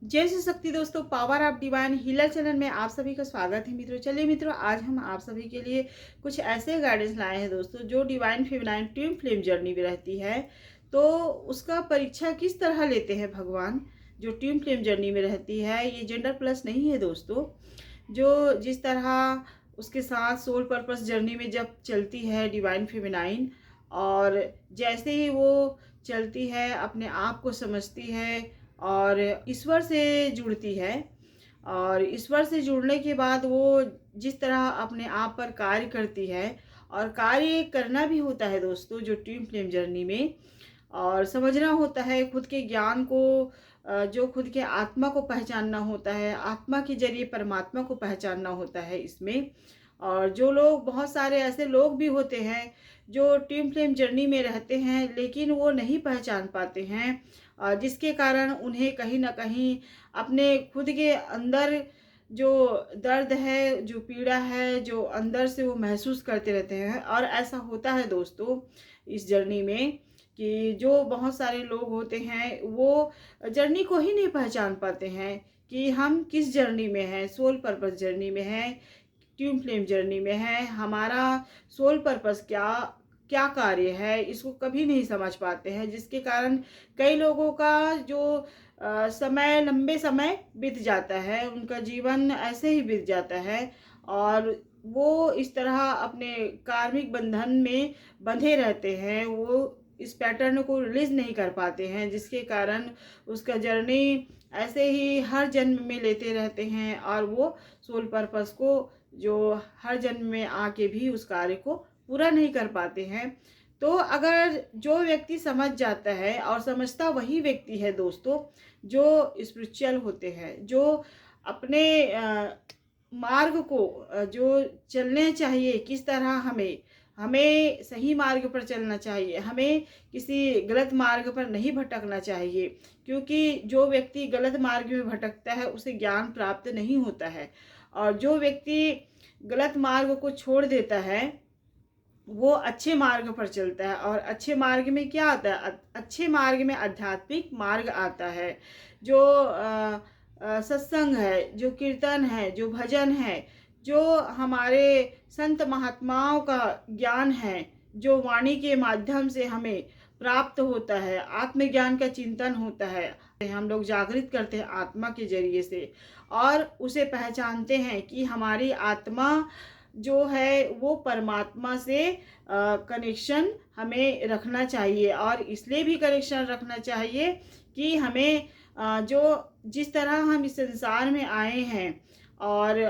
जय श्री शक्ति दोस्तों, power of divine healer channel में आप सभी का स्वागत है मित्रों। चलिए मित्रों, आज हम आप सभी के लिए कुछ ऐसे गाइडेंस लाए हैं दोस्तों, जो divine feminine twin flame journey में रहती है। तो उसका परीक्षा किस तरह लेते हैं भगवान, जो ट्विन फ्लेम जर्नी में रहती है। ये जेंडर प्लस नहीं है दोस्तों। जो जिस तरह उसके साथ सोल पर्पस जर्नी में जब चलती है डिवाइन फेमिनाइन, और जैसे ही वो चलती है अपने आप को समझती है और ईश्वर से जुड़ती है, और ईश्वर से जुड़ने के बाद वो जिस तरह अपने आप पर कार्य करती है, और कार्य करना भी होता है दोस्तों जो ट्विन फ्लेम जर्नी में, और समझना होता है खुद के ज्ञान को, जो खुद के आत्मा को पहचानना होता है, आत्मा के जरिए परमात्मा को पहचानना होता है इसमें। और जो लोग, बहुत सारे ऐसे लोग भी होते हैं जो ट्विन फ्लेम जर्नी में रहते हैं लेकिन वो नहीं पहचान पाते हैं, जिसके कारण उन्हें कहीं ना कहीं अपने खुद के अंदर जो दर्द है, जो पीड़ा है, जो अंदर से वो महसूस करते रहते हैं। और ऐसा होता है दोस्तों इस जर्नी में कि जो बहुत सारे लोग होते हैं वो जर्नी को ही नहीं पहचान पाते हैं कि हम किस जर्नी में हैं। सोल पर्पस जर्नी में है, ट्विन फ्लेम जर्नी में है, हमारा सोल पर्पस क्या क्या कार्य है, इसको कभी नहीं समझ पाते हैं, जिसके कारण कई लोगों का जो समय, लंबे समय बीत जाता है, उनका जीवन ऐसे ही बीत जाता है, और वो इस तरह अपने कार्मिक बंधन में बंधे रहते हैं। वो इस पैटर्न को रिलीज नहीं कर पाते हैं, जिसके कारण उसका जर्नी ऐसे ही हर जन्म में लेते रहते हैं, और वो सोल पर्पस को जो हर जन्म में आके भी उस कार्य को पूरा नहीं कर पाते हैं। तो अगर जो व्यक्ति समझ जाता है, और समझता वही व्यक्ति है दोस्तों जो स्पिरिचुअल होते हैं, जो अपने मार्ग को, जो चलने चाहिए, किस तरह हमें हमें सही मार्ग पर चलना चाहिए, हमें किसी गलत मार्ग पर नहीं भटकना चाहिए। क्योंकि जो व्यक्ति गलत मार्ग में भटकता है उसे ज्ञान प्राप्त नहीं होता है, और जो व्यक्ति गलत मार्ग को छोड़ देता है वो अच्छे मार्ग पर चलता है। और अच्छे मार्ग में क्या आता है? अच्छे मार्ग में आध्यात्मिक मार्ग आता है, जो सत्संग है, जो कीर्तन है, जो भजन है, जो हमारे संत महात्माओं का ज्ञान है, जो वाणी के माध्यम से हमें प्राप्त होता है, आत्मज्ञान का चिंतन होता है, हम लोग जागृत करते हैं आत्मा के जरिए से, और उसे पहचानते हैं कि हमारी आत्मा जो है वो परमात्मा से कनेक्शन हमें रखना चाहिए। और इसलिए भी कनेक्शन रखना चाहिए कि हमें जो जिस तरह हम इस संसार में आए हैं, और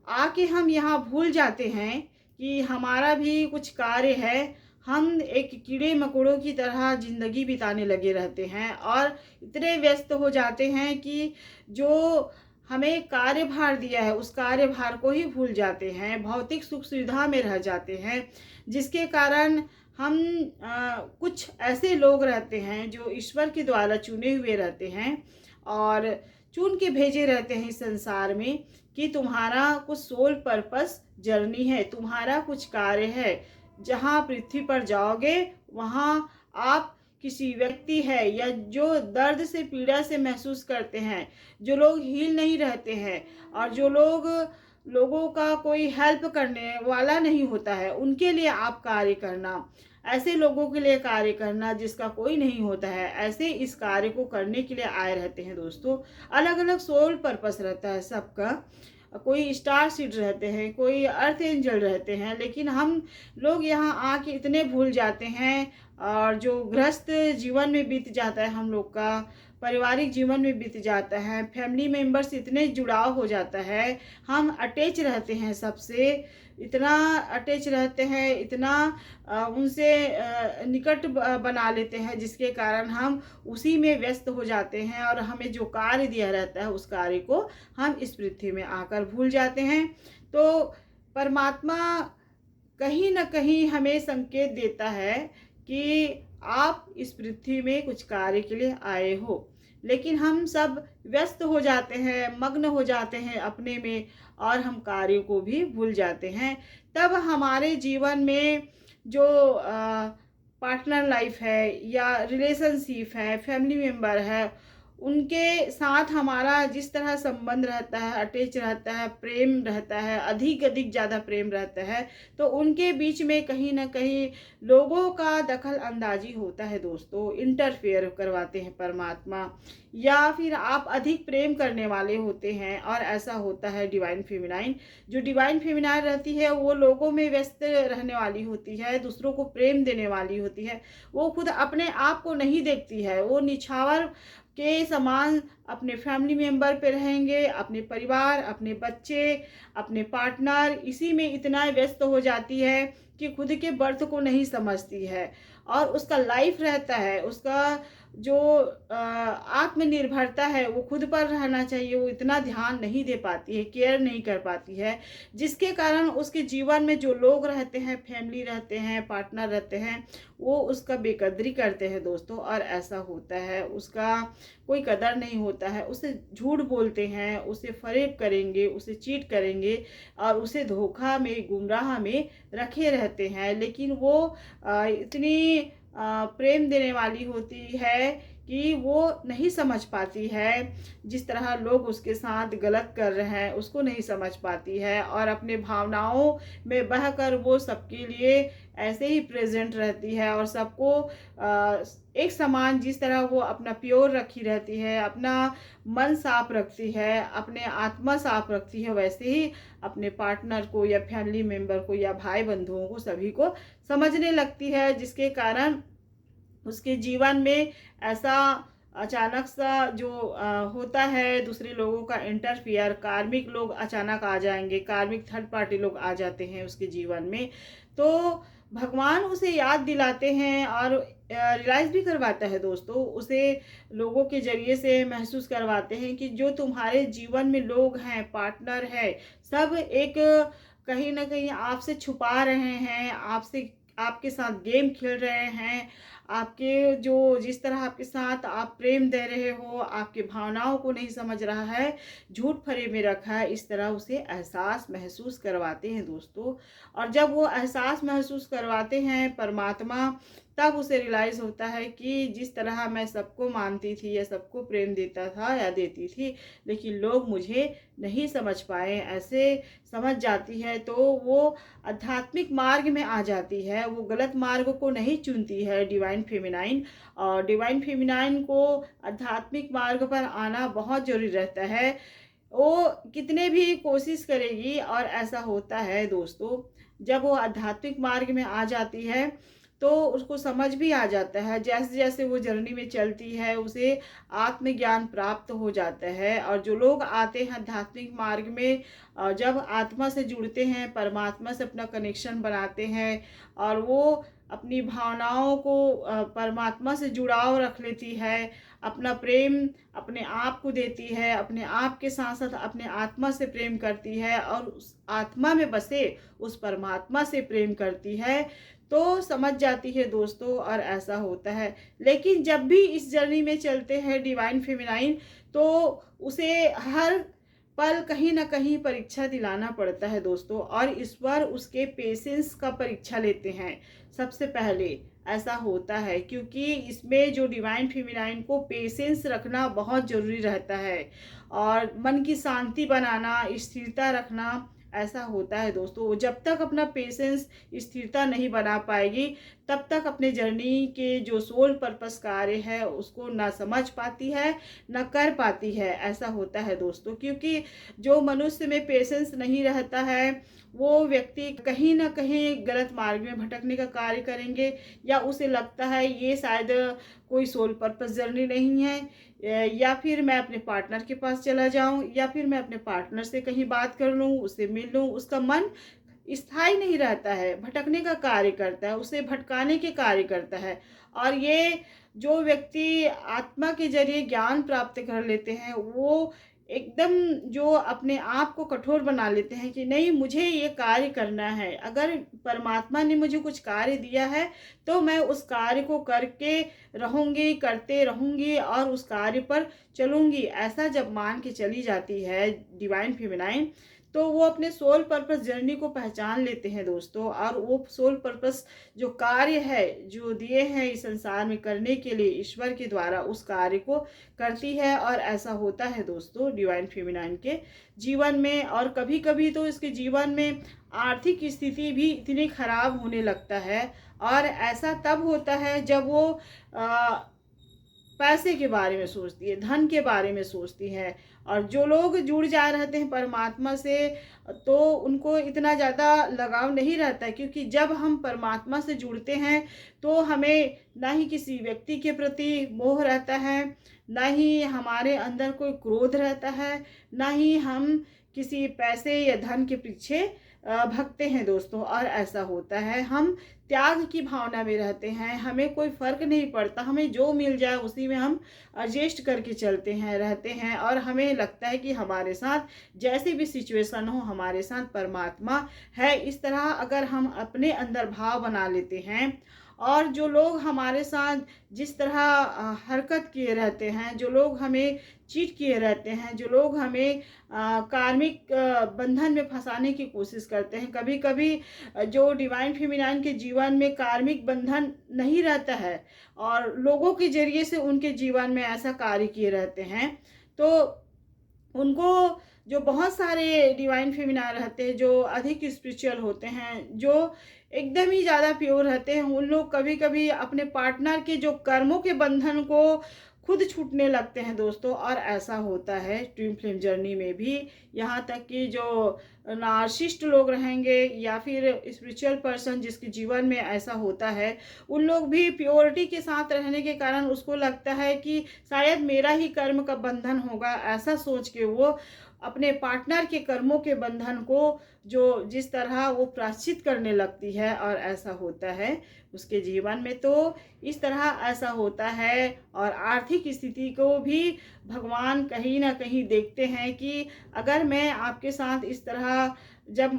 आके हम यहाँ भूल जाते हैं कि हमारा भी कुछ कार्य है। हम एक कीड़े मकोड़ों की तरह ज़िंदगी बिताने लगे रहते हैं, और इतने व्यस्त हो जाते हैं कि जो हमें कार्यभार दिया है उस कार्यभार को ही भूल जाते हैं, भौतिक सुख सुविधा में रह जाते हैं, जिसके कारण हम कुछ ऐसे लोग रहते हैं जो ईश्वर के द्वारा चुने हुए रहते हैं, और चुन के भेजे रहते हैं इस संसार में कि तुम्हारा कुछ सोल पर्पस जर्नी है, तुम्हारा कुछ कार्य है। जहाँ पृथ्वी पर जाओगे वहाँ आप किसी व्यक्ति है, या जो दर्द से, पीड़ा से महसूस करते हैं, जो लोग हील नहीं रहते हैं, और जो लोगों का कोई हेल्प करने वाला नहीं होता है, उनके लिए आप कार्य करना, ऐसे लोगों के लिए कार्य करना जिसका कोई नहीं होता है, ऐसे इस कार्य को करने के लिए आए रहते हैं दोस्तों। अलग अलग सोल पर्पस रहता है सबका, कोई स्टार सीड रहते हैं, कोई अर्थ एंजल रहते हैं, लेकिन हम लोग यहाँ आके इतने भूल जाते हैं, और जो गृहस्थ जीवन में बीत जाता है हम लोग का, पारिवारिक जीवन में बीत जाता है, फैमिली मेम्बर्स इतने जुड़ाव हो जाता है, हम अटैच रहते हैं सबसे, इतना अटैच रहते हैं, इतना उनसे निकट बना लेते हैं, जिसके कारण हम उसी में व्यस्त हो जाते हैं, और हमें जो कार्य दिया रहता है उस कार्य को हम इस पृथ्वी में आकर भूल जाते हैं। तो परमात्मा कहीं ना कहीं हमें संकेत देता है कि आप इस पृथ्वी में कुछ कार्य के लिए आए हो, लेकिन हम सब व्यस्त हो जाते हैं, मग्न हो जाते हैं अपने में, और हम कार्यों को भी भूल जाते हैं। तब हमारे जीवन में जो पार्टनर लाइफ है, या रिलेशनशिप है, फैमिली मेम्बर है, उनके साथ हमारा जिस तरह संबंध रहता है, अटैच रहता है, प्रेम रहता है, अधिक अधिक ज़्यादा प्रेम रहता है, तो उनके बीच में कहीं न कहीं लोगों का दखल अंदाज़ी होता है दोस्तों, इंटरफेयर करवाते हैं परमात्मा, या फिर आप अधिक प्रेम करने वाले होते हैं और ऐसा होता है डिवाइन फेमिनाइन। जो डिवाइन फेमिनाइन रहती है वो लोगों में व्यस्त रहने वाली होती है, दूसरों को प्रेम देने वाली होती है। वो खुद अपने आप को नहीं देखती है, वो निछावर के समान अपने फैमिली मेंबर पे रहेंगे, अपने परिवार, अपने बच्चे, अपने पार्टनर, इसी में इतना व्यस्त हो जाती है कि खुद के बर्थ को नहीं समझती है। और उसका लाइफ रहता है, उसका जो आत्मनिर्भरता है वो खुद पर रहना चाहिए, वो इतना ध्यान नहीं दे पाती है, केयर नहीं कर पाती है, जिसके कारण उसके जीवन में जो लोग रहते हैं, फैमिली रहते हैं, पार्टनर रहते हैं, वो उसका बेकदरी करते हैं दोस्तों। और ऐसा होता है, उसका कोई कदर नहीं होता है, उसे झूठ बोलते हैं, उसे फरेब करेंगे, उसे चीट करेंगे और उसे धोखा में, गुमराह में रखे रहते हैं। लेकिन वो इतनी प्रेम देने वाली होती है कि वो नहीं समझ पाती है, जिस तरह लोग उसके साथ गलत कर रहे हैं उसको नहीं समझ पाती है, और अपने भावनाओं में बहकर वो सबके लिए ऐसे ही प्रेजेंट रहती है और सबको एक समान, जिस तरह वो अपना प्योर रखी रहती है, अपना मन साफ रखती है, अपने आत्मा साफ रखती है, वैसे ही अपने पार्टनर को या फैमिली मेंबर को या भाई बंधुओं को सभी को समझने लगती है, जिसके कारण उसके जीवन में ऐसा अचानक सा जो होता है, दूसरे लोगों का इंटरफियर, कार्मिक लोग अचानक आ जाएंगे, कार्मिक थर्ड पार्टी लोग आ जाते हैं उसके जीवन में। तो भगवान उसे याद दिलाते हैं और रियलाइज़ भी करवाता है दोस्तों, उसे लोगों के ज़रिए से महसूस करवाते हैं कि जो तुम्हारे जीवन में लोग हैं, पार्टनर है, सब एक कहीं न कहीं आपसे छुपा रहे हैं, आपसे आपके साथ गेम खेल रहे हैं, आपके जो जिस तरह आपके साथ आप प्रेम दे रहे हो, आपकी भावनाओं को नहीं समझ रहा है, झूठ फरेब में रखा है, इस तरह उसे एहसास महसूस करवाते हैं दोस्तों। और जब वो एहसास महसूस करवाते हैं परमात्मा, तब उसे रियलाइज़ होता है कि जिस तरह मैं सबको मानती थी या सबको प्रेम देता था या देती थी, लेकिन लोग मुझे नहीं समझ पाए, ऐसे समझ जाती है तो वो आध्यात्मिक मार्ग में आ जाती है, वो गलत मार्ग को नहीं चुनती है डिवाइन फेमिनाइन। और डिवाइन फेमिनाइन को आध्यात्मिक मार्ग पर आना बहुत ज़रूरी रहता है, वो कितने भी कोशिश करेगी। और ऐसा होता है दोस्तों, जब वो आध्यात्मिक मार्ग में आ जाती है तो उसको समझ भी आ जाता है, जैसे जैसे वो जर्नी में चलती है उसे आत्मज्ञान प्राप्त हो जाता है। और जो लोग आते हैं आध्यात्मिक मार्ग में, जब आत्मा से जुड़ते हैं, परमात्मा से अपना कनेक्शन बनाते हैं और वो अपनी भावनाओं को परमात्मा से जुड़ाव रख लेती है, अपना प्रेम अपने आप को देती है, अपने आप के साथ साथ अपने आत्मा से प्रेम करती है और उस आत्मा में बसे उस परमात्मा से प्रेम करती है, तो समझ जाती है दोस्तों। और ऐसा होता है, लेकिन जब भी इस जर्नी में चलते हैं डिवाइन फेमिनाइन, तो उसे हर पल कहीं ना कहीं परीक्षा दिलाना पड़ता है दोस्तों, और इस पर उसके पेशेंस का परीक्षा लेते हैं सबसे पहले। ऐसा होता है क्योंकि इसमें जो डिवाइन फेमिनाइन को पेशेंस रखना बहुत ज़रूरी रहता है, और मन की शांति बनाना, स्थिरता रखना, ऐसा होता है दोस्तों। वो जब तक अपना पेशेंस, स्थिरता नहीं बना पाएगी, तब तक अपने जर्नी के जो सोल पर्पस कार्य है उसको ना समझ पाती है, ना कर पाती है। ऐसा होता है दोस्तों, क्योंकि जो मनुष्य में पेशेंस नहीं रहता है, वो व्यक्ति कहीं ना कहीं गलत मार्ग में भटकने का कार्य करेंगे, या उसे लगता है ये शायद कोई सोल पर्पस जर्नी नहीं है, या फिर मैं अपने पार्टनर के पास चला जाऊं, या फिर मैं अपने पार्टनर से कहीं बात कर लूं, उससे मिल लूं। उसका मन स्थायी नहीं रहता है, भटकने का कार्य करता है, उसे भटकाने के कार्य करता है। और ये जो व्यक्ति आत्मा के जरिए ज्ञान प्राप्त कर लेते हैं, वो एकदम जो अपने आप को कठोर बना लेते हैं कि नहीं, मुझे ये कार्य करना है, अगर परमात्मा ने मुझे कुछ कार्य दिया है तो मैं उस कार्य को करके रहूँगी, करते रहूँगी और उस कार्य पर चलूँगी। ऐसा जब मान के चली जाती है डिवाइन फेमिनाइन, तो वो अपने सोल पर्पस जर्नी को पहचान लेते हैं दोस्तों, और वो सोल पर्पस जो कार्य है जो दिए हैं इस संसार में करने के लिए ईश्वर के द्वारा, उस कार्य को करती है। और ऐसा होता है दोस्तों डिवाइन फेमिनाइन के जीवन में। और कभी कभी तो इसके जीवन में आर्थिक स्थिति भी इतनी खराब होने लगता है, और ऐसा तब होता है जब वो पैसे के बारे में सोचती है, धन के बारे में सोचती है। और जो लोग जुड़ जा रहते हैं परमात्मा से, तो उनको इतना ज़्यादा लगाव नहीं रहता है, क्योंकि जब हम परमात्मा से जुड़ते हैं तो हमें ना ही किसी व्यक्ति के प्रति मोह रहता है, ना ही हमारे अंदर कोई क्रोध रहता है, ना ही हम किसी पैसे या धन के पीछे भगते हैं दोस्तों। और ऐसा होता है, हम त्याग की भावना में रहते हैं, हमें कोई फ़र्क नहीं पड़ता, हमें जो मिल जाए उसी में हम एडजस्ट करके चलते हैं, रहते हैं। और हमें लगता है कि हमारे साथ जैसी भी सिचुएशन हो, हमारे साथ परमात्मा है। इस तरह अगर हम अपने अंदर भाव बना लेते हैं, और जो लोग हमारे साथ जिस तरह हरकत किए रहते हैं, जो लोग हमें चीट किए रहते हैं, जो लोग हमें कार्मिक बंधन में फंसाने की कोशिश करते हैं, कभी कभी जो डिवाइन फेमिनाइन के जीवन में कार्मिक बंधन नहीं रहता है और लोगों के जरिए से उनके जीवन में ऐसा कार्य किए रहते हैं, तो उनको जो बहुत सारे डिवाइन फेमिनाइन रहते हैं, जो अधिक स्पिरिचुअल होते हैं, जो एकदम ही ज़्यादा प्योर रहते हैं, उन लोग कभी कभी अपने पार्टनर के जो कर्मों के बंधन को खुद छूटने लगते हैं दोस्तों। और ऐसा होता है ट्विन फ्लेम जर्नी में भी। यहाँ तक कि जो नार्सिसिस्ट लोग रहेंगे या फिर स्पिरिचुअल पर्सन जिसके जीवन में ऐसा होता है, उन लोग भी प्योरिटी के साथ रहने के कारण उसको लगता है कि शायद मेरा ही कर्म का बंधन होगा, ऐसा सोच के वो अपने पार्टनर के कर्मों के बंधन को जो जिस तरह वो प्रायश्चित करने लगती है। और ऐसा होता है उसके जीवन में। तो इस तरह ऐसा होता है। और आर्थिक स्थिति को भी भगवान कहीं ना कहीं देखते हैं कि अगर मैं आपके साथ इस तरह जब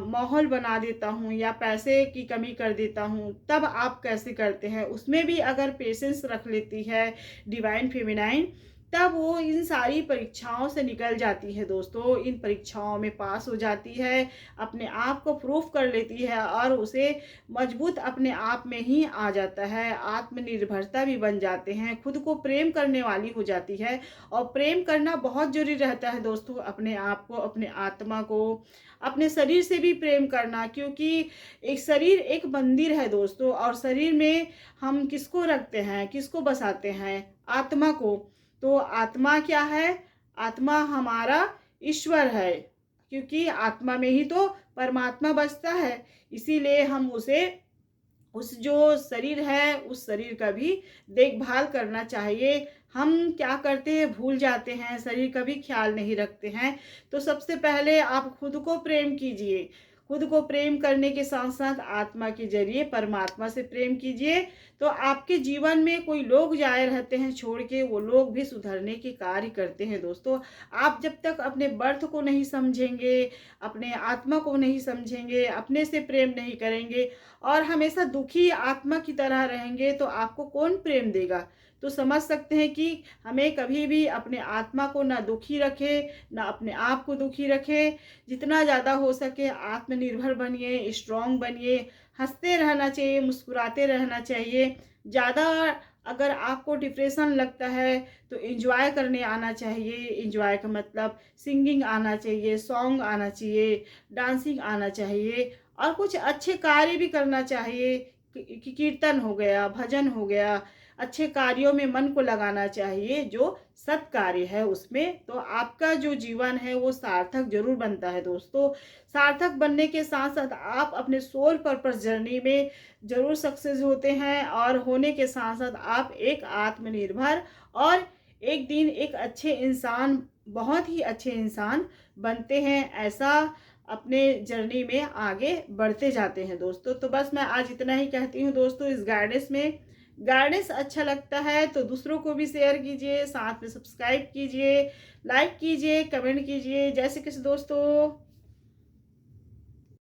माहौल बना देता हूँ या पैसे की कमी कर देता हूँ, तब आप कैसे करते हैं। उसमें भी अगर पेशेंस रख लेती है डिवाइन फेमिनाइन, तब वो इन सारी परीक्षाओं से निकल जाती है दोस्तों, इन परीक्षाओं में पास हो जाती है, अपने आप को प्रूफ कर लेती है, और उसे मजबूत अपने आप में ही आ जाता है, आत्मनिर्भरता भी बन जाते हैं, खुद को प्रेम करने वाली हो जाती है। और प्रेम करना बहुत जरूरी रहता है दोस्तों, अपने आप को, अपने आत्मा को, अपने शरीर से भी प्रेम करना, क्योंकि एक शरीर एक मंदिर है दोस्तों, और शरीर में हम किसको रखते हैं, किसको बसाते हैं, आत्मा को। तो आत्मा क्या है, आत्मा हमारा ईश्वर है, क्योंकि आत्मा में ही तो परमात्मा बसता है। इसीलिए हम उसे, उस जो शरीर है उस शरीर का भी देखभाल करना चाहिए। हम क्या करते हैं, भूल जाते हैं, शरीर का भी ख्याल नहीं रखते हैं। तो सबसे पहले आप खुद को प्रेम कीजिए, खुद को प्रेम करने के साथ साथ आत्मा के जरिए परमात्मा से प्रेम कीजिए। तो आपके जीवन में कोई लोग जाए रहते हैं छोड़ के, वो लोग भी सुधरने के कार्य करते हैं दोस्तों। आप जब तक अपने बर्थ को नहीं समझेंगे, अपने आत्मा को नहीं समझेंगे, अपने से प्रेम नहीं करेंगे और हमेशा दुखी आत्मा की तरह रहेंगे, तो आपको कौन प्रेम देगा। तो समझ सकते हैं कि हमें कभी भी अपने आत्मा को ना दुखी रखे, ना अपने आप को दुखी रखे। जितना ज़्यादा हो सके आत्मनिर्भर बनिए, स्ट्रांग बनिए, हंसते रहना चाहिए, मुस्कुराते रहना चाहिए। ज़्यादा अगर आपको डिप्रेशन लगता है तो एंजॉय करने आना चाहिए। एंजॉय का मतलब सिंगिंग आना चाहिए, सॉन्ग आना चाहिए, डांसिंग आना चाहिए, और कुछ अच्छे कार्य भी करना चाहिए। कीर्तन हो गया, भजन हो गया, अच्छे कार्यों में मन को लगाना चाहिए, जो सत् कार्य है उसमें। तो आपका जो जीवन है वो सार्थक जरूर बनता है दोस्तों। सार्थक बनने के साथ साथ आप अपने सोल पर्पस जर्नी में जरूर सक्सेस होते हैं, और होने के साथ साथ आप एक आत्मनिर्भर और एक दिन एक अच्छे इंसान, बहुत ही अच्छे इंसान बनते हैं। ऐसा अपने जर्नी में आगे बढ़ते जाते हैं दोस्तों। तो बस मैं आज इतना ही कहती हूँ दोस्तों। इस गाइडेंस में गाइडेंस अच्छा लगता है तो दूसरों को भी शेयर कीजिए, साथ में सब्सक्राइब कीजिए, लाइक कीजिए, कमेंट कीजिए। जैसे किसी दोस्तों।